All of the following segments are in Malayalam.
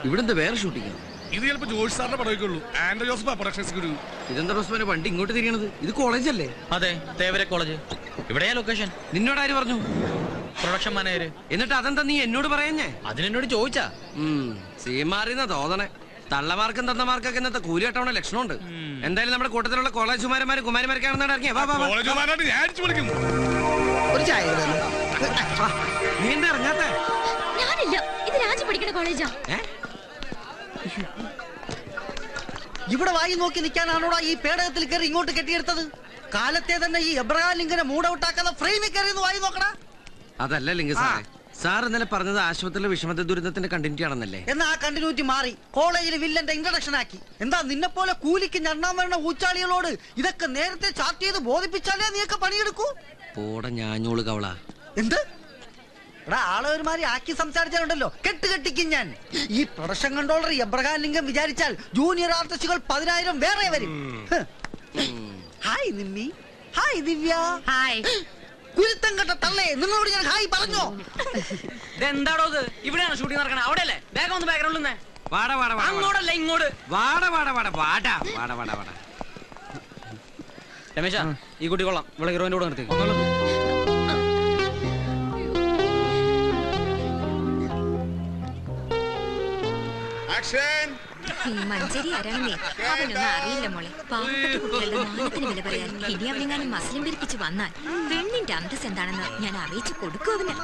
ഇവിടെന്താ വേറെ ഷൂട്ടിംഗ്? ഇത് ചിലപ്പോ ജോഷ് സാറിന്റെ പടമൊക്കെയുള്ളൂ. ആൻഡ്രോ ജോസഫ് പ്രൊഡക്ഷൻസ്. ഇതെന്താ റോസ്മാനെ വണ്ടി ഇങ്ങോട്ട് തിരിയണത്? ഇത് കോളേജല്ലേ? അതെ, തേവര കോളേജ്. ഇവിടെയാ ലൊക്കേഷൻ. നിന്നോട് ആര് പറഞ്ഞു? Production manager. എന്നിട്ട് അതെന്താ നീ എന്നോട് പറയുന്നേ? അതിനെന്നോട് ചോദിച്ചാ. സീമാറിന്ന തോന്നണേ. തള്ളമാർക്കും തന്നമാർക്കൊക്കെ ഇന്നത്തെ കൂലി കെട്ടവണ ലക്ഷണമുണ്ട്. എന്തായാലും നമ്മുടെ കൂട്ടത്തിലുള്ള കോളേജ് കുമാരന്മാരും കുമാരിമാരൊക്കെയാണെന്നാണ് ഇറങ്ങിയ. ഒരു ചായ നീ എന്താ ഇറങ്ങാത്ത? ഞാനില്ല, ഇത് രാജു പഠിക്കുന്ന കോളേജാ. ഇവിടെ വായി നോക്കി നിൽക്കാനാണോടാ ഈ പേടകത്തിൽ കയറി ഇങ്ങോട്ട് കെട്ടിയെടുത്തത്? കാലത്തെ തന്നെ ഈ എബ്രഹാം ലിങ്കനെ മൂഡ് ഔട്ട് ആക്കുന്ന ഫ്രെയിമിൽ കയറി വായി നോക്കടാ. അതല്ല ലിംഗ സാറേ, സാർ ഇന്നലെ പറഞ്ഞത് ആശുപത്രിയിലെ വിഷമത്തെ ദുരിതത്തിന്റെ കണ്ടിന്യൂറ്റി ആണെന്നല്ലേ? എന്നാ ആ കണ്ടിന്യൂറ്റി മാറി കോളേജിൽ വില്ലന്റെ ഇൻട്രഡക്ഷൻ ആക്കി. എന്താ നിന്നെ പോലെ കൂലിക്ക് ഞണ്ണാൻ വരുന്ന ഊച്ചാളികളോട് ഇതൊക്കെ നേരത്തെ ചാർട്ട് ചെയ്ത് ബോധിപ്പിച്ചാലേ നീയൊക്കെ പണിയെടുക്കൂ. പോടെ ഞാഞ്ഞോള് കവള. എന്ത് എടാ, ആളെ ഒരുമാതിരി ആക്കി സംസാരിച്ചാലുണ്ടല്ലോ കെട്ടിക്കും ഞാൻ. ഈ പ്രൊഡക്ഷൻ കൺട്രോളർ എബ്രഹാം ലിംഗം വിചാരിച്ചാൽ ജൂനിയർ ആർട്ടിസ്റ്റുകൾ 10,000 വേറെ വരും. ഹായ് നിമ്മി. ഹായ് ദിവ്യ. ഹായ്. കുരുത്തം കെട്ട തള്ളേ, നിങ്ങളോട് ഞാൻ ഹായ് പറഞ്ഞോ? എന്താടോ ഇത്? ഇവിടെയാണ് ഷൂട്ടിംഗ് നടക്കണേ. അവിടെയല്ലേ? വേഗം ഒന്ന് ബാക്ക്ഗ്രൗണ്ടിൽ നിന്ന്. അങ്ങോട്ടല്ല ഇങ്ങോട്ട്. രമേശ, ഈ കുട്ടി കൊള്ളാം. ഇവിടെ ഹീറോയിന്റെ കൂടെ നിർത്തി. മഞ്ചേരി ആരാണെന്നേ അവനൊന്നും അറിയില്ല മോളെ. പാവപ്പെട്ട കുട്ടികളുടെ മാനത്തിന് വില പറയാൻ ഇനി അവനെങ്ങാനും മസ്ലിം പിരിപ്പിച്ച് വന്നാൽ പെണ്ണിന്റെ അന്തസ് എന്താണെന്ന് ഞാൻ അറിയിച്ചു കൊടുക്കും അവന്.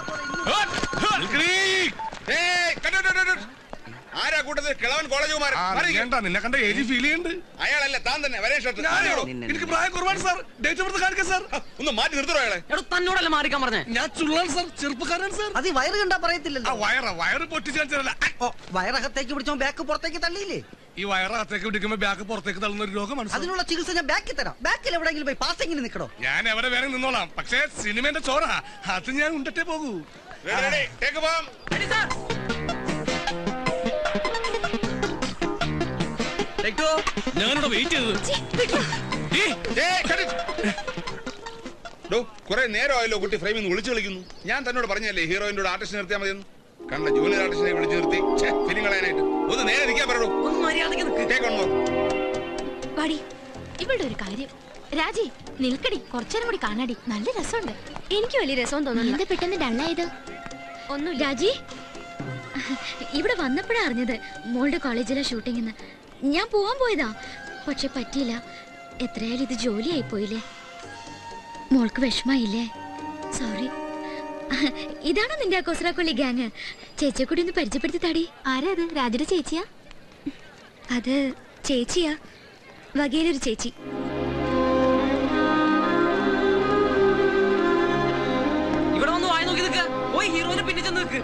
ആരാ കൂട്ടത്തിൽ കിളവൻ കോളേജ് നിന്നെ കണ്ട ഏജ് ഫീൽ ചെയ്യുന്നുണ്ട്. അയാളല്ല താൻ തന്നെ. എനിക്ക് പ്രായം കുറവാണ് സാർ. ഡേറ്റ് ഓഫ് ബർത്ത് കാണിക്കാം സാർ. ഒന്ന് മാറ്റി നിർത്തോ അയാളെ. തന്നോടല്ല മാറിക്കാൻ പറഞ്ഞേ. ഞാൻ ചുള്ളാൻ സാർ, ചെറുപ്പക്കാരൻ സാർ. അത് വയറ് കണ്ടാ പറയത്തില്ലല്ലോ. വയറ് പൊട്ടിച്ചല്ല. വയറകത്തേക്ക് പിടിച്ചോ ബാക്ക് പുറത്തേക്ക് തള്ളിയില്ലേ? ഈ വയറകത്തേക്ക് പിടിക്കുമ്പോ ബാക്ക് പുറത്തേക്ക് തള്ളുന്ന ഒരു രോഗമാണ്. അതിനുള്ള ചികിത്സ ഞാൻ ബാക്കിൽ തരാം. ബാക്കിൽ എവിടെയെങ്കിലും പോയി പാസിംഗിന് നിൽക്കണോ? ഞാൻ എവിടെ വേറെ നിന്നോളാം. പക്ഷേ സിനിമന്റെ ചോറ അത് ഞാൻ ഉണ്ടിട്ടേ പോകൂ. ഞാനിവിടെ വെയിറ്റ് ചെയ്തത്. കുറെ നേരമായല്ലോ കുട്ടി ഫ്രെയിമിൽ നിന്ന് വിളിച്ചു കളിക്കുന്നു. ഞാൻ തന്നോട് പറഞ്ഞല്ലേ ഹീറോയിന്റെ കൂടെ ആർട്ടിസ്റ്റ് നിർത്തിയാൽ മതിയെന്ന്. കണ്ട ജൂനിയർ ആർട്ടിസ്റ്റിനെ വിളിച്ചു നിർത്തി ഫിലിം കളയാനായിട്ട്. ഒന്ന് നേരെ നിൽക്കാൻ പറയൂ. ഇവളുടെ ഒരു കാര്യം രാജി, നിൽക്കടി, കുറച്ചേരം കൂടി കാണാടി. നല്ല രസമുണ്ട്. എനിക്ക് വലിയ രസം തോന്നുന്നു. എന്താ പെട്ടെന്ന് ഡള്ളായത്? ഒന്നും രാജി, ഇവിടെ വന്നപ്പോഴാ അറിഞ്ഞത് മോളുടെ കോളേജിലെ ഷൂട്ടിങ്ങിന്. ഞാൻ പോവാൻ പോയതാ, പക്ഷെ പറ്റിയില്ല. എത്രയായാലും ഇത് ജോലിയായി പോയില്ലേ. മോൾക്ക് വിഷമായില്ലേ? സോറി. ഇതാണോ നിന്റെ കൊസ്രാക്കൊള്ളി ഗ്യാങ്? ചേച്ചിയെ കൂടി ഒന്ന് പരിചയപ്പെടുത്തി താടി. ആരാ അത്? രാജയുടെ ചേച്ചിയാ? അത് ചേച്ചിയാ, വകയിലൊരു ചേച്ചി. ഇവിടെ വന്ന് വായി നോക്കി നിൽക്കുക. പോയി ഹീറോയിനെ പിന്നെ ചെന്ന് നിൽക്ക്.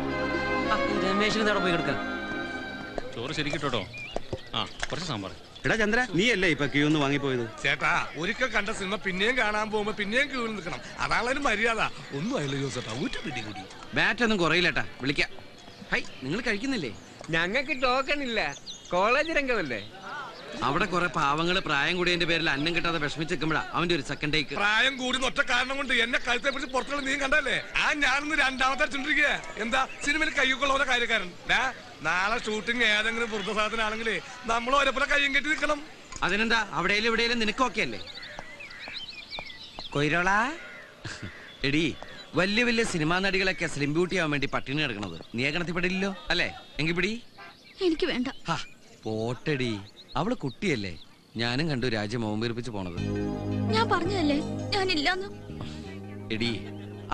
രമേശിന് നേടെ പോയി കിടക്കാം. ചോറ് ശരിക്കിട്ടോ. കുറച്ച് സാമ്പാർ. എടാ ചന്ദ്ര, നീ അല്ലേ ഇപ്പൊ ക്യൂ ഒന്ന് വാങ്ങിപ്പോയത്? ചേട്ടാ, ഒരിക്കൽ കണ്ട സിനിമ പിന്നെയും കാണാൻ പോകുമ്പോ പിന്നെയും ക്യൂവിൽ നിൽക്കണം. അതാണൊരു മര്യാദ. ഒന്നും ആയില്ല ജോസേട്ടാ, ഊറ്റ പിടി കൂടി. ബാറ്റൊന്നും കുറയില്ലേട്ടാ, വിളിക്കാം. ഹൈ, നിങ്ങൾ കഴിക്കുന്നില്ലേ? ഞങ്ങൾക്ക് ടോക്കൺ ഇല്ല, കോളേജ് രംഗമല്ലേ. അവിടെ കുറെ പാവങ്ങള് പ്രായം കൂടിയതിന്റെ പേരിൽ അന്നം കിട്ടാതെ വിഷമിച്ചിരിക്കുമ്പോഴാ അവന്റെ ഒരു സെക്കൻഡ് ടേക്ക്. പ്രായം കൂടി ഒറ്റ കാരണം കൊണ്ട് എന്നെ കഴുത്തെ പിടിച്ച് പുറത്തുള്ള നീ കണ്ടല്ലേ? ഞാനൊന്ന് രണ്ടാമത്തെ അടിച്ചോണ്ടിരിക്കുക. എന്താ സിനിമയിൽ കയ്യൊക്കെയുള്ള കാര്യക്കാരൻ. നാളെ ഷൂട്ടിംഗ് ഏതെങ്കിലും വൃദ്ധസാധനാണെങ്കിലേ നമ്മൾ ഓരോപ്പുറം കയ്യും കെട്ടി നിൽക്കണം. അതിനെന്താ, അവിടെയും ഇവിടെയും നിനക്കൊക്കെ അല്ലേ കൊയ്രോളാ? എടി, വലിയ വലിയ സിനിമാ നടികളൊക്കെ സ്ലിം ബ്യൂട്ടി ആവാൻ വേണ്ടി പട്ടിണി കിടക്കണത് നീ ഗണത്തിൽപ്പെടില്ലല്ലോ അല്ലേ? എങ്കിൽ പിടി. എനിക്ക് വേണ്ട. പോട്ടടി, അവള് കുട്ടിയല്ലേ. ഞാനും കണ്ടു രാജ്യം മോമ്പീർപ്പിച്ച് പോണത്. ഞാൻ പറഞ്ഞതല്ലേ ഞാനില്ലാന്ന്. എടി,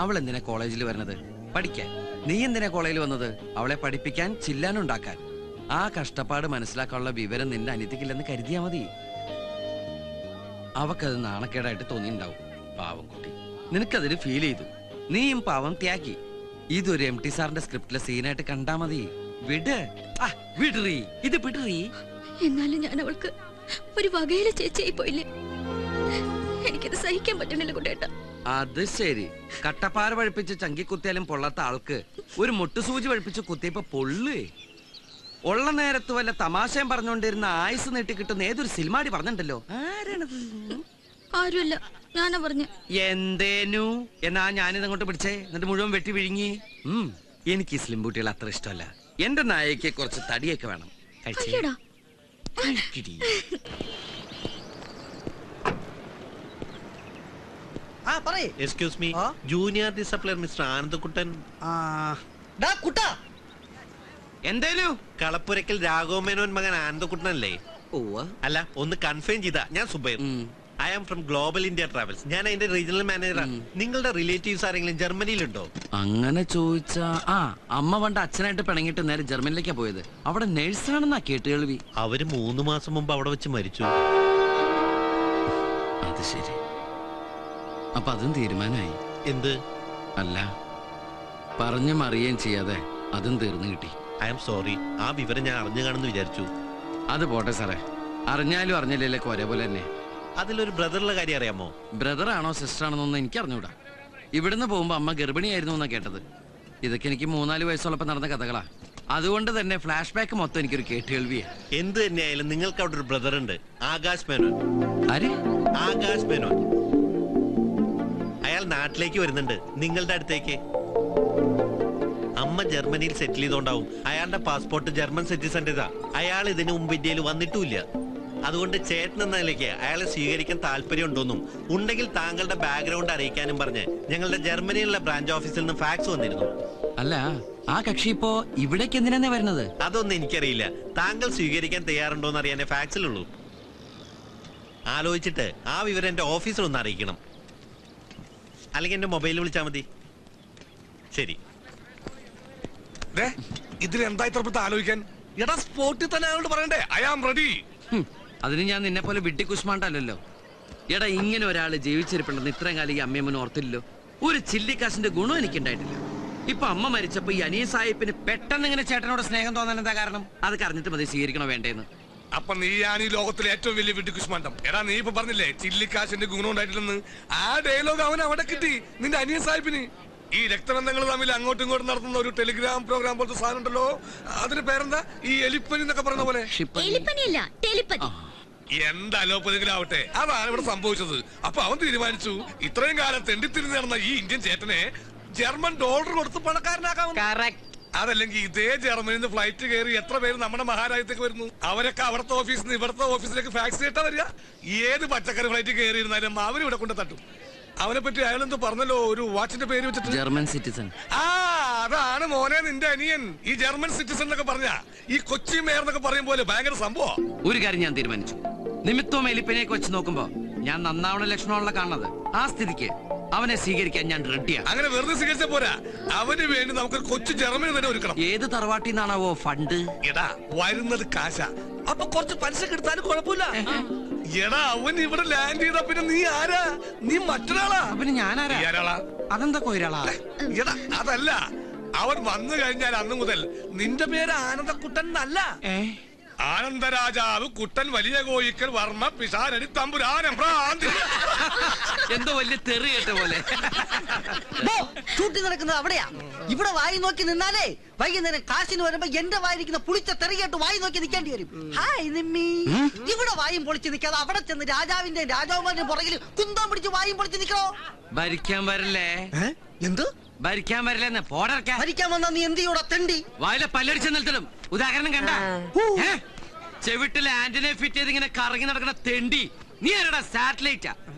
അവൾ എന്തിനാ കോളേജിൽ വരുന്നത്? പഠിക്കാൻ. നീ എന്തിനാ കോളേജിൽ വന്നത്? അവളെ പഠിപ്പിക്കാൻ, ചില്ലാനുണ്ടാക്കാൻ. ആ കഷ്ടപ്പാട് മനസ്സിലാക്കാനുള്ള വിവരം നിന്റെ അനിയത്തിക്കില്ലെന്ന് കരുതിയാ മതി. അവക്കത് നാണക്കേടായിട്ട് തോന്നിണ്ടാവും. പാവം കുട്ടി, നിനക്കതിന് ഫീൽ ചെയ്തു. നീയും പാവം ത്യാഗി. ഇതൊരു MT സാറിന്റെ സ്ക്രിപ്റ്റിലെ സീനായിട്ട് കണ്ടാ മതി. വിട്, വിടറി, ഇത് വിടറി. എന്നാലും ഞാൻ അവൾക്ക് ഒരു വകയിലെ ചേച്ചിയായി പോയില്ലേ? എനിക്കത് സഹിക്കാൻ പറ്റണില്ല കുട്ടേട്ട. അത് ശരി, കട്ടപ്പാറ പഴിപ്പിച്ച് ചങ്കി കുത്തിയാലും പൊള്ളാത്ത ആൾക്ക് ഒരു മുട്ടുസൂചി പഴിപ്പിച്ച് കുത്തിയപ്പോ പൊള്ളേ. ഉള്ള നേരത്ത് വല്ല തമാശയും പറഞ്ഞുകൊണ്ടിരുന്ന ആയുസ് നീട്ടി കിട്ടുന്ന ഏതൊരു സിനിമാടി പറഞ്ഞിട്ടുണ്ടല്ലോ. ആരാണത്? ആരുമില്ല, ഞാനാ പറഞ്ഞു. എന്തേനു? എന്നാ ഞാനിത് അങ്ങോട്ട് പിടിച്ചേ, എന്നിട്ട് മുഴുവൻ വെട്ടി വിഴുങ്ങി. എനിക്ക് ഈ സ്ലിം ബൂട്ടികൾ അത്ര ഇഷ്ടമല്ല. എന്റെ നായക്ക് കുറച്ച് തടിയൊക്കെ വേണം. അയ്യടാ. കഴിച്ചിടി. ആ പറയേ. Excuse me, junior disciple mister Anandakuttan. കുട്ടാ എന്തേലും കളപ്പുരക്കൽ രാഘവമേനോൻ മകൻ ആനന്ദക്കുട്ടനല്ലേ? അല്ല, ഒന്ന് കൺഫേം ചെയ്താ. ഞാൻ Zubair. I am from Global India Travels. ഞാൻ അതിന്റെ റീജിയണൽ മാനേജറാണ്. നിങ്ങളുടെ റിലേറ്റീവ്സ് ആരെങ്കിലും ജർമ്മനിയിലുണ്ടോ? അങ്ങനെ ചോദിച്ചാ അമ്മ പണ്ട് അച്ഛനായിട്ട് പിണങ്ങിട്ട് നേരെ ജർമ്മനിലേക്കാ പോയത്. അവിടെ നേഴ്സാണെന്നാ കേട്ട് കേൾവി. അവര് 3 മാസം മുമ്പ് അവിടെ വെച്ച് മരിച്ചു. അത് ശരി. അപ്പൊ അതും തീരുമാനമായി. എന്ത്? അല്ല, പറഞ്ഞും അറിയുകയും ചെയ്യാതെ അതും തീർന്നു കിട്ടി. I am sorry. ആ വിവരം ഞാൻ അറിഞ്ഞു കാണുന്നു വിചാരിച്ചു. അത് പോട്ടെ സാറേ, അറിഞ്ഞാലും അറിഞ്ഞില്ലേക്ക് ഒരേപോലെ തന്നെ. അതിലൊരു ബ്രദറിന്റെ കാര്യം അറിയാമോ? ബ്രദറാണോ സിസ്റ്റർ ആണെന്നൊന്നും എനിക്ക് അറിഞ്ഞൂടാ. ഇവിടുന്ന് പോകുമ്പോ അമ്മ ഗർഭിണിയായിരുന്നു എന്നാ കേട്ടത്. ഇതൊക്കെ എനിക്ക് 3-4 വയസ്സുള്ളപ്പോ നടന്ന കഥകളാ. അതുകൊണ്ട് തന്നെ ഫ്ലാഷ് ബാക്ക് മൊത്തം എനിക്കൊരു കേട്ടുകേൾവിയാ. എന്ത് തന്നെയായാലും നിങ്ങൾക്ക് അവിടെ ഒരു ബ്രദർ ഉണ്ട്, ആകാശ് മേനോൻ. ആര്? ആകാശ് മേനോൻ. അയാൾ നാട്ടിലേക്ക് വരുന്നുണ്ട്, നിങ്ങളുടെ അടുത്തേക്ക്. അമ്മ ജർമ്മനിയിൽ സെറ്റിൽ ചെയ്തോണ്ടാവും അയാളുടെ പാസ്പോർട്ട് ജർമ്മൻ സിറ്റിസന്റേതാ. അയാൾ ഇതിനു മുമ്പ് ഇന്ത്യയിൽ വന്നിട്ടുമില്ല. അതുകൊണ്ട് ചേട്ടൻ എന്ന നിലയ്ക്ക് അയാളെ സ്വീകരിക്കാൻ താല്പര്യം ഉണ്ടോന്നും ഉണ്ടെങ്കിൽ താങ്കളുടെ ബാക്ക്ഗ്രൗണ്ട് അറിയിക്കാനും പറഞ്ഞ് ഞങ്ങളുടെ ജർമ്മനിയിലുള്ള ബ്രാഞ്ച് ഓഫീസിൽ നിന്ന് ഫാക്സ് വന്നിരുന്നു. അല്ല, ആ കക്ഷി ഇപ്പോ ഇവിടേക്ക് എന്തിനാ വരുന്നത്? അതൊന്നും എനിക്കറിയില്ല. താങ്കൾ സ്വീകരിക്കാൻ തയ്യാറുണ്ടോന്ന് അറിയാനേ ഫാക്സിലുള്ളൂ. ആലോചിച്ചിട്ട് ആ വിവരം എന്റെ ഓഫീസിൽ ഒന്ന് അറിയിക്കണം. അല്ലെങ്കിൽ എന്റെ മൊബൈലിൽ വിളിച്ചാൽ മതി. ശരി. ഇതിൽ എന്താ ഇത്ര ആലോചിക്കാൻ? എടാ, സ്പോട്ടിൽ തന്നെ അയാളോട് പറയണ്ടേ ഐ ആം റെഡി. അതിന് ഞാൻ നിന്നെ പോലെ വിട്ടി കുഷ്മാണ്ടല്ലോ. എടാ, ഇങ്ങനെ ഒരാള് ജീവിച്ചിരിപ്പുണ്ടെന്ന് ഇത്രയും കാലം ഈ അമ്മയമ്മന് ഓർത്തില്ലല്ലോ. ഒരു ചില്ലിക്കാശിന്റെ ഗുണം എനിക്കുണ്ടായിട്ടില്ല. ഇപ്പൊ അമ്മ മരിച്ചപ്പോ ഈ അനിയ സാഹിബിന് പെട്ടെന്ന് ഇങ്ങനെ ചേട്ടനോട് സ്നേഹം തോന്നാൻ എന്താ കാരണം? അത് അറിഞ്ഞിട്ട് മതി സ്വീകരിക്കണോ വേണ്ടേന്ന്. അപ്പൊ നീയാണ് ഈ ലോകത്തിലെ ഏറ്റവും വലിയ വിഡ്ഢിക്കുഷ്മാണ്ടം. എടാ, നീ ഇപ്പൊ പറഞ്ഞില്ലേ ചില്ലിക്കാശിന്റെ ഗുണം ഉണ്ടായിട്ടില്ലെന്ന്. ആ ഡയലോഗ് അവൻ അവിടെ കിട്ടി, നിന്റെ അനിയൻ സാഹിബിന്. ഈ രക്തബന്ധങ്ങൾ തമ്മിൽ അങ്ങോട്ടും ഇങ്ങോട്ടും നടത്തുന്ന ഒരു ടെലിഗ്രാം പ്രോഗ്രാം പോലത്തെ സാധനം ഉണ്ടല്ലോ, അതിന് പേരെന്താ? ഈ എലിപ്പനി എന്നൊക്കെ പറയുന്ന പോലെ. എന്താ അലോപ്പതിങ്കിലും ആവട്ടെ, അതാണ് ഇവിടെ സംഭവിച്ചത്. അപ്പൊ അവൻ തീരുമാനിച്ചു ഇത്രയും കാലം തെണ്ടിത്തിരിഞ്ഞ് നടന്ന ഈ ഇന്ത്യൻ ചേട്ടനെ ജർമ്മൻ ഡോളർ കൊടുത്ത് പണക്കാരനാക്കാവുന്ന. അതല്ലെങ്കിൽ ഇതേ ജർമ്മനിൽ നിന്ന് ഫ്ലൈറ്റ് കയറി എത്ര പേര് നമ്മുടെ മഹാരാജ്യത്തേക്ക് വരുന്നു. അവരൊക്കെ അവിടുത്തെ ഓഫീസിൽ നിന്ന് ഇവിടുത്തെ ഓഫീസിലേക്ക് ഫാക്സ് ചെയ്തിട്ടാ വരിക. ഏത് പച്ചക്കറി ഫ്ലൈറ്റ് കയറിയിരുന്നാലും അവരിവിടെ കൊണ്ട് തട്ടും. അവനെ പറ്റി അയാളെന്ത് പറഞ്ഞല്ലോ, ഒരു വാച്ചിന്റെ പേര് വെച്ചിട്ട് ജർമ്മൻ സിറ്റിസൺ. അതാണ് മോനെ നിന്റെ അനിയൻ. ഈ ജർമ്മൻ സിറ്റിസൺ എന്നൊക്കെ പറഞ്ഞ ഈ കൊച്ചി മേയർ എന്നൊക്കെ പറയും പോലെ ഭയങ്കര സംഭവം. ഒരു കാര്യം ഞാൻ തീരുമാനിച്ചു. നിമിത്തവും എലിപ്പനെയൊക്കെ വെച്ച് നോക്കുമ്പോ ഞാൻ നന്നാവണ ലക്ഷണമുള്ള കാണുന്നത്. ആ സ്ഥിതിക്ക് അവനെ സ്വീകരിക്കാൻ ഞാൻ റെഡിയാണ്. അങ്ങനെ വെറുതെ സ്വീകരിച്ച പോരാ, അവന് വേണ്ടി നമുക്ക് കൊച്ചു ജർമ്മനി തന്നെ ഒരുക്കണം. ഏത് തറവാട്ടിൽ നിന്നാണാവോ ഫണ്ട്? എടാ, വരുന്നത് കാശ, അപ്പൊ കുറച്ച് പലിശ എടുത്താലും കുഴപ്പമില്ല. എടാ, അവൻ ഇവിടെ ലാൻഡ് ചെയ്ത പിന്നെ നീ ആരാ? നീ മറ്റൊരാളാ. പിന്നെ ഞാനാരാ? അതെന്താ കൊയിരാളാ? എടാ, അതല്ല, അവൻ വന്നു കഴിഞ്ഞാൽ അന്ന് മുതൽ നിന്റെ പേര് ആനന്ദക്കുട്ടൻ എന്നല്ല, ആനന്ദരാജാവ് കുട്ടൻ വലിയ കോയിക്കൽ വർമ്മ പിശാരടി തമ്പുരാനം ഭ്രാന്തി. എന്തോ വലിയ തെറി കേട്ട പോലെ. ഷൂട്ടിംഗ് നടക്കുന്നത് അവിടെയാ. ഇവിടെ വായി നോക്കി നിന്നാലേ വൈകുന്നേരം കാശിന് വരുമ്പോ എന്റെ വായിരിക്കുന്ന പുളിച്ച തെറി കേട്ട് വായി നോക്കി നിൽക്കേണ്ടി വരും. ഹായ് നിമ്മി. ഇവിടെ വായും പൊളിച്ച് നിൽക്കാതെ അവിടെ ചെന്ന് രാജാവിന്റെ രാജാവുമാരുടെ പുറകിൽ കുന്തം പിടിച്ച് വായും പൊളിച്ച് നിൽക്കണോ? ഭരിക്കാൻ വരില്ലേ? എന്ത് ഭരിക്കാൻ വരില്ലെന്ന്? ഭരിക്കാൻ വന്നാ നീ എന്ത് ചെയ്യൂടാ തെണ്ടി? വായിലെ പല്ലടിച്ച് നിർത്തലും. ഉദാഹരണം കണ്ട ചെവിട്ടിലെ ആന്റിനെ ഫിറ്റ് ചെയ്ത് ഇങ്ങനെ കറങ്ങി നടക്കുന്ന തെണ്ടി. നീ ആരടാ? സാറ്റലൈറ്റാ?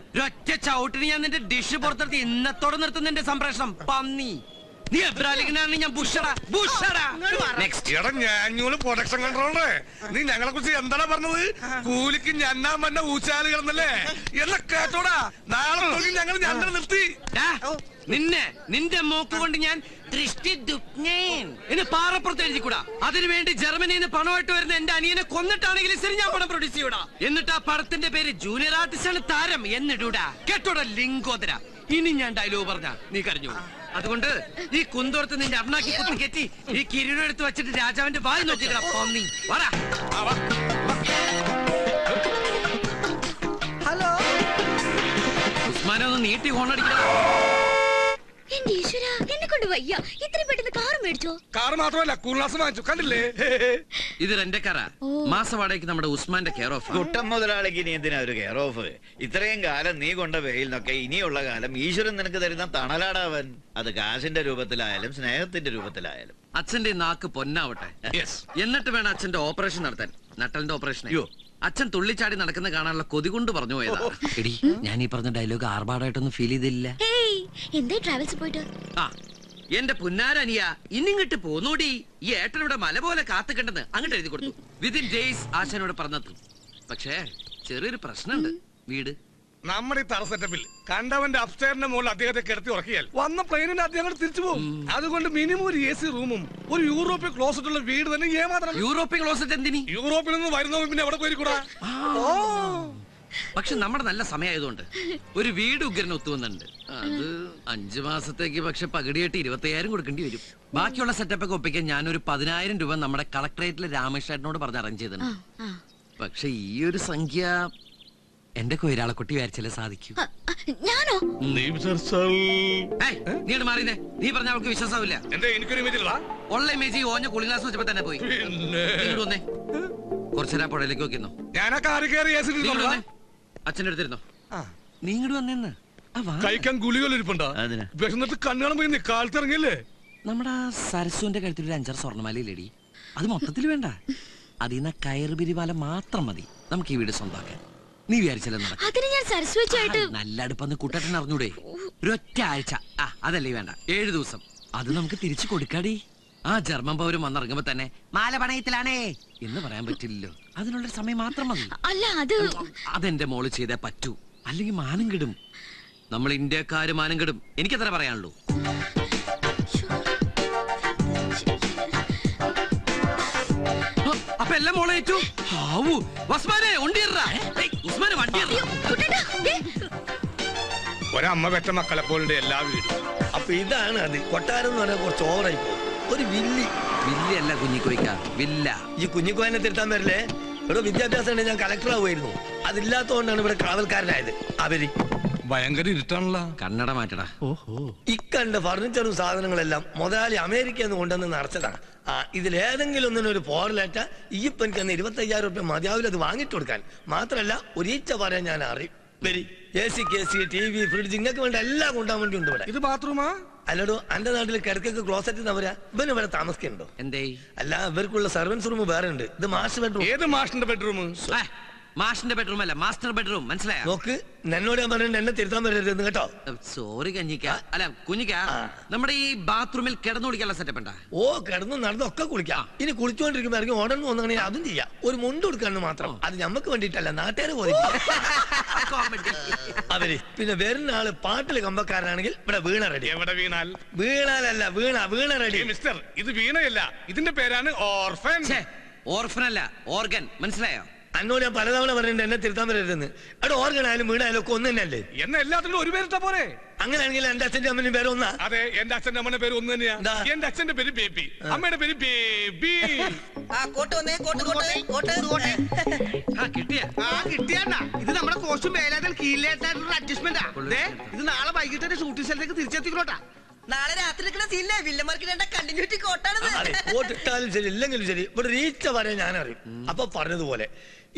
ഒറ്റ ചവിട്ടിന് ഞാൻ നിന്റെ ഡിഷ് പുറത്തെടുത്ത് ഇന്നത്തോടെ നിർത്തുന്ന നിന്റെ സംപ്രേഷണം. പന്നി നീ എബ്രാലിംഗിനാണ്. ഞാൻ പ്രൊഡക്ഷൻ കൺട്രോളറെ, നീ ഞങ്ങളെ കുറിച്ച് എന്താണ് പറഞ്ഞത്? കൂലിക്ക് ഞന്നാൻ വന്ന ഊച്ചാല് കിടന്നല്ലേ എന്നെ കേട്ടോടാ. നാളെ ഞങ്ങൾ ഞങ്ങൾ നിർത്തി. നിന്റെ മൂക്ക് കൊണ്ട് ഞാൻ എന്നെ പാറപ്പുറത്ത് എഴുതിക്കൂടാ. അതിനുവേണ്ടി ജർമ്മനിയിൽ നിന്ന് പണമായിട്ട് വരുന്ന എന്റെ അനിയനെ കൊന്നിട്ടാണെങ്കിലും ശരി ഞാൻ പണം പ്രൊഡ്യൂസ് ചെയ്യൂടാ. എന്നിട്ട് ആ പടത്തിന്റെ പേര് ജൂനിയർ ആർട്ടിസ്റ്റ് ആണ് താരം എന്നിടൂടാ. കേട്ടോടാ ലിംഗോദര. ഇനി ഞാൻ ഡയലോഗ് പറഞ്ഞ നീ കരഞ്ഞു. അതുകൊണ്ട് ഈ കുന്തോർത്ത് നിന്റെ അണ്ണാക്കി കുത്തി കെറ്റി ഈ കിരീടം എടുത്ത് വെച്ചിട്ട് രാജാവിന്റെ വായി നോക്കിക്കടാ പന്നി. ഹലോ ഉസ്മാനെ ഒന്ന് നീട്ടി ഹോണടിക്കണം. എന്റെ ഈശ്വരാ, എന്നെ കൊണ്ട് വയ്യ. ഇത്രയും പെട്ടെന്ന് കാർ മേടിച്ചോ? കാർ മാത്രമല്ല കൂൾഗ്ലാസ് വാങ്ങിച്ചു. കണ്ടില്ലേ? ഇത് റെന്റക്കാര മാസവാടകയ്ക്ക് നമ്മുടെ ഉസ്മാന്റെ കെയർ ഓഫ്. കുട്ടം മുതലാളിക്ക് ഇനി എന്തിനാ ഒരു കെയർ ഓഫ്? ഇത്രയും കാലം നീ കൊണ്ട വെയിൽ നിന്നൊക്കെ ഇനിയുള്ള കാലം ഈശ്വരൻ നിനക്ക് തരുന്ന തണലാടാവൻ. അത് കാശിന്റെ രൂപത്തിലായാലും സ്നേഹത്തിന്റെ രൂപത്തിലായാലും. അച്ഛന്റെ നാക്ക് പൊന്നാവട്ടെ. എന്നിട്ട് വേണം അച്ഛന്റെ ഓപ്പറേഷൻ നടത്താൻ. നട്ടലിന്റെ ഓപ്പറേഷൻ. അച്ഛൻ തുള്ളിച്ചാടി നടക്കുന്ന കാണാനുള്ള കൊതി കൊണ്ട് പറഞ്ഞു പോയതാ. എടി, ഞാൻ ഈ പറഞ്ഞ ഡയലോഗ് ആർഭാടായിട്ടൊന്നും ഫീൽ ചെയ്തില്ല. എന്താ ട്രാവൽസ് പോയിട്ട്? ആ, എന്റെ പുന്നാരനിയ ഇന്നിങ്ങോട്ട് പോന്നോടി. ഈ ഏട്ടനോട് മല പോലെ കാത്തുകണ്ടെന്ന് അങ്ങോട്ട് എഴുതി കൊടുത്തു. വിതിൻ ഡേയ്സ് ആശാനോട് പറഞ്ഞെത്തും. പക്ഷേ ചെറിയൊരു പ്രശ്നമുണ്ട്. വീട് നമ്മുടെ ഈ തറ സെറ്റപ്പിൽ കണ്ടവന്റെ അപ്സ്റ്റേറിന്റെ മുകളിൽ അദ്ദേഹത്തെ കിടത്തി ഉറക്കിയാൽ വന്ന പ്ലെയിനിന്റെ അദ്ദേഹം തിരിച്ചു പോകും. അതുകൊണ്ട് മിനിമം ഒരു AC റൂമും ഒരു യൂറോപ്യൻ ക്ലോസറ്റ് ഉള്ള വീട് തന്നെ ഏമാത്രം. European closet എന്തിനി? യൂറോപ്പിൽ നിന്ന് വരുന്നവർ പിന്നെ എവിടെ പോയിരിക്കൂടാ. പക്ഷെ നമ്മുടെ നല്ല സമയമായതുകൊണ്ട് ഒരു വീട് ഉഗ്രന് ഒത്തുവന്നുണ്ട്. അത് 5 മാസത്തേക്ക്. പക്ഷെ പകുതിയായിട്ട് 25,000 കൊടുക്കേണ്ടി വരും. ബാക്കിയുള്ള സെറ്റപ്പ് ഒക്കെ ഒപ്പിക്കാൻ ഞാനൊരു 10,000 രൂപ നമ്മുടെ കളക്ടറേറ്റിലെ രാമേഷേട്ടനോട് പറഞ്ഞ് അറേഞ്ച് ചെയ്തിട്ടുണ്ട്. പക്ഷെ ഈ ഒരു സംഖ്യ എന്റെ കൊയിരാളക്കുട്ടി വിചാരിച്ചാലേ സാധിക്കൂ. ഞാനോ? നീ മാറിയേ. നീ പറഞ്ഞ അവൾക്ക് വിശ്വാസമില്ല. ഉള്ള ഇമേജ് ഓഞ്ഞ കൂളിംഗ് ഗ്ലാസ് വെച്ചപ്പോ തന്നെ പോയി. വന്നേ, കുറച്ചേരാ പുഴയിലേക്ക് നോക്കിന്നോ. അച്ഛൻ്റെ അടുത്തിരുന്നോ. നീ ഇങ്ങോട്ട് വന്നേന്ന്. കഴിക്കാൻ ഗുളികളിരിപ്പുണ്ടോ? വിശന്നിട്ട് കണ്ണുകളും പോയി കാലത്തിറങ്ങിയല്ലേ. നമ്മുടെ സരസുവിന്റെ കഴുത്തിൽ ഒരു 5-6 സ്വർണ്ണമാലയില്ലേടി. അത് മൊത്തത്തിൽ വേണ്ട. അതിന്ന് കയറ് പിരിവാല മാത്രം മതി നമുക്ക് ഈ വീട് സ്വന്തമാക്കാൻ. നീ വിചാരിച്ചല്ലോ നല്ല അടുപ്പന്ന് കൂട്ടട്ടൻ അറിഞ്ഞൂടെ. ഒരൊറ്റ ആഴ്ച. അതല്ലേ വേണ്ട, 7 ദിവസം. അത് നമുക്ക് തിരിച്ചു കൊടുക്കാടി. ആ ജർമ്മൻ പൗരം വന്നിറങ്ങുമ്പോ തന്നെ മാല പണയത്തിലാണേ എന്ന് പറയാൻ പറ്റില്ലല്ലോ. അതിനുള്ള സമയം മാത്രം മതി. അതെന്റെ മോള് ചെയ്തേ പറ്റൂ. അല്ലെങ്കിൽ മാനം കിടും. നമ്മൾ ഇന്ത്യക്കാര് മാനം കിടും. എനിക്കത്ര പറയാനുള്ളൂ. അപ്പൊ എല്ലാം മോളെ ഏറ്റു. ഒരമ്മ പെറ്റ മക്കളെ പോലുണ്ട് എല്ലാ വീടും. അപ്പൊ ഇതാണ് അത്. കൊട്ടാരം എന്ന് പറഞ്ഞാൽ കുറച്ച് ഓവറായി പോകും. ഒരു വില്ലല്ല കുഞ്ഞിക്കോയ്ക്ക, വില്ല. ഈ കുഞ്ഞിക്കോയനെ തിരുത്താൻ വരില്ലേ? ഇവിടെ വിദ്യാഭ്യാസം ഉണ്ട്. ഞാൻ കളക്ടർ ആവുമായിരുന്നു. അതില്ലാത്തതുകൊണ്ടാണ് ഇവിടെ കാവൽക്കാരനായത്. അവര് ഭയങ്കര ഇരുട്ടാണല്ലോ. കണ്ണട മാറ്റടാ. ഇക്കണ്ട ഫർണിച്ചറും സാധനങ്ങളെല്ലാം മുതലാളി അമേരിക്കയിൽ നിന്ന് കൊണ്ടുവന്ന് നിറച്ചതാണ്. ഇതിലേതെങ്കിലും ഒന്നിനൊരു പോറലേറ്റ ഈ ഇപ്പൊ എനിക്ക് 25,000 രൂപ മതിയാവില്ല അത് വാങ്ങിട്ട് കൊടുക്കാൻ. മാത്രല്ല ഒരീച്ച പറയാൻ ഞാൻ അറിയും. വരി AC, KC, TV, ഫ്രിഡ്ജ് ഇങ്ങക്ക് വേണ്ട എല്ലാം കൊണ്ടാൻ വേണ്ടി ഉണ്ട് ഇവിടെ. ഇത് ബാത്റൂമാ? അല്ലടോ, എന്റെ നാട്ടിൽ കിടക്കൊക്കെ ക്ലോസറ്റ് അവരാ. ഇവന് ഇവിടെ താമസിക്കുന്നുണ്ടോ? എന്തേ? അല്ല, ഇവർക്കുള്ള സർവൻസ് റൂം വേറെ ഉണ്ട്. ഇത് മാസ്റ്റർ ബെഡ്റൂം. ഏത് മാസ്റ്ററിന്റെ ബെഡ്റൂം? മാഷിന്റെ ബെഡ്റൂം അല്ല, മാസ്റ്റർ ബെഡ്റൂം. മനസ്സിലായോ? നോക്ക്, എന്നോട് ഞാൻ പറഞ്ഞിട്ട് എന്നെ തിരുത്താൻ വരരുത് കേട്ടോ. സോറി കഞ്ഞിക്ക. അല്ല കുഞ്ഞിക്ക, നമ്മുടെ ഈ ബാത്റൂമിൽ കിടന്നു കുളിക്കാനുള്ള സെറ്റപ്പ് ഉണ്ടാ? ഓ, കിടന്നു നടന്നൊക്കെ കുളിക്കാം. ഇനി കുളിച്ചോണ്ടിരിക്കുമ്പോ ഇറങ്ങി ഓടണം വന്നെങ്കിൽ അതും ചെയ്യാം. ഒരു മുണ്ട് കൊടുക്കാന്ന് മാത്രം. അത് ഞമ്മക്ക് വേണ്ടിട്ടല്ല, നാട്ടുകാരെ പോലെ. അവര് പിന്നെ വരുന്ന ആള് പാട്ടില് കമ്പക്കാരനാണെങ്കിൽ ഇവിടെ വീണ റെഡി. എവിടെ വീണാൽ? വീണാലല്ല, വീണ റെഡി. മിസ്റ്റർ, ഇത് വീണയല്ല, ഇതിന്റെ പേരാണ് ഓർഫൻ. ഓർഫൻ അല്ല, ഓർഗൻ. മനസ്സിലായോ? അന്നോട് ഞാൻ പലതവണ പറഞ്ഞിട്ട് എന്നെ തിരുത്താൻ വരരുതെന്ന്. അവിടെ ഓർഗൻ ആയാലും വീണായാലും ഒക്കെ ഒന്ന് തന്നെയല്ലേ? എന്നെ എല്ലാത്തിനും ഒരു പേരിട്ടാ പോരെ? അങ്ങനെയാണെങ്കിൽ എന്റെ അച്ഛന്റെ അമ്മന്റെ പേര് ഒന്നാ? അതെ, എന്റെ അച്ഛന്റെ അമ്മന്റെ പേര് ഒന്ന് തന്നെയാ. എന്റെ അച്ഛന്റെ പേര് ബേബി, അമ്മയുടെ പേര് ബേബി. കിട്ടിയാ ഇത് നമ്മുടെ കോസ്റ്റ്യൂം വേലാതിൽ കീഴിലേറ്റായിട്ടുള്ള അഡ്ജസ്റ്റ്മെന്റാ. ഇത് നാളെ വൈകിട്ട് ഷൂട്ടിംഗ് സ്ഥലത്തേക്ക് തിരിച്ചെത്തിക്കോട്ടാ. നാളെ രാത്രി സീനിലെ വില്ലന്മാർക്ക് കണ്ടിന്യൂറ്റി കോട്ടിട്ടാലും ശരി ഇല്ലെങ്കിലും ശരി ഇവിടെ റീച്ച പറയാൻ ഞാൻ അറിയും. അപ്പൊ പറഞ്ഞതുപോലെ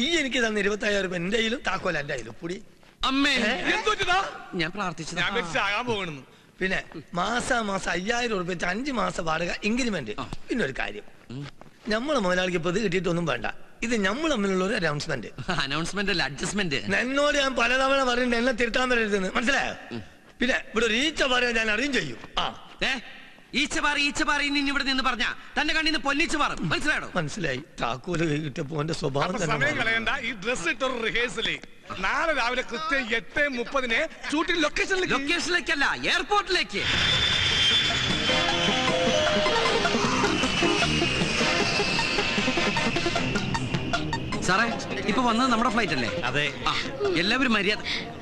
ഈ എനിക്ക് തന്ന 25,000 രൂപ എന്റെ കയ്യിലും താക്കോല എന്റെ കയ്യിലും കൂടി. അമ്മേ, ഞാൻ പ്രാർത്ഥിച്ചു. പിന്നെ മാസം 5,000 രൂപ വെച്ച് 5 മാസം വാടക ഇൻക്രിമെന്റ്. പിന്നെ ഒരു കാര്യം, നമ്മളെ മുതലാളിക്ക് ഇപ്പൊ ഇത് കിട്ടിയിട്ടൊന്നും വേണ്ട. ഇത് നമ്മൾ തമ്മിലുള്ള ഒരു അനൗൺസ്മെന്റ്. അനൗൺസ്മെന്റ് അല്ല, അഡ്ജസ്റ്റ്മെന്റ്. എന്നോട് ഞാൻ പലതവണ പറഞ്ഞിട്ട് എന്നെ തിരുത്താൻ വരരുതെന്ന്. മനസ്സിലായോ? പിന്നെ ഇവിടെ ഒരു ഈച്ച പറയാൻ ഞാൻ അറിയും ചെയ്യും. ഇവിടെ നിന്ന് പറഞ്ഞ തന്റെ കണ്ണിന്ന് പൊന്നിച്ച് മാറും. മനസ്സിലായോ? മനസ്സിലായി. താക്കോല് കിട്ടിയപ്പോ എന്റെ സ്വഭാവം സമയം കളയണ്ട. ഈ ഡ്രസ് ഇട്ടൊരു റിഹേഴ്സല് നാളെ രാവിലെ കൃത്യം 8:30 ഷൂട്ടിംഗ് ലൊക്കേഷനിലേക്കല്ല, എയർപോർട്ടിലേക്ക്. സാറേ, ഇപ്പൊ വന്നത് നമ്മുടെ ഫ്ലൈറ്റ് അല്ലേ? അതെ. എല്ലാവരും മര്യാദ.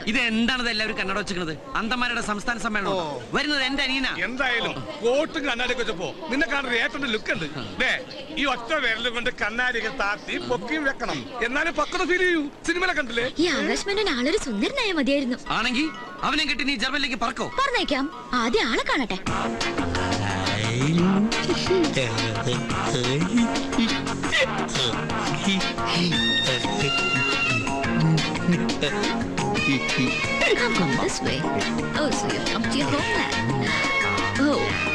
ഇത് എന്താണത് എല്ലാവരും കണ്ണട വെച്ചിരിക്കുന്നത്? അന്തമാരുടെ സംസ്ഥാന സമ്മേളനം വരുന്നത് എന്റെ അനിയന. എന്തായാലും കോട്ടും കണ്ണാടി വെച്ചപ്പോ നിന്നെ കാണുന്ന ഏറ്റവും ലുക്ക് ഉണ്ട്. ഈ ഒറ്റ വിരലും കൊണ്ട് കണ്ണാടിയൊക്കെ താത്തി പൊക്കിയും വെക്കണം, എന്നാലും പക്വത ഫീൽ ചെയ്യൂ. സിനിമയിലെ കണ്ടില്ലേ? ഈ ആകാശ് ആളൊരു സുന്ദരനായ മതിയായിരുന്നു. ആണെങ്കിൽ അവനെ കിട്ടി നീ ജർമ്മനിലേക്ക് പറക്കോ? പറഞ്ഞേക്കാം, ആദ്യം ആളെ കാണട്ടെ. Come this way. Oh, so you've come to your homeland. Oh.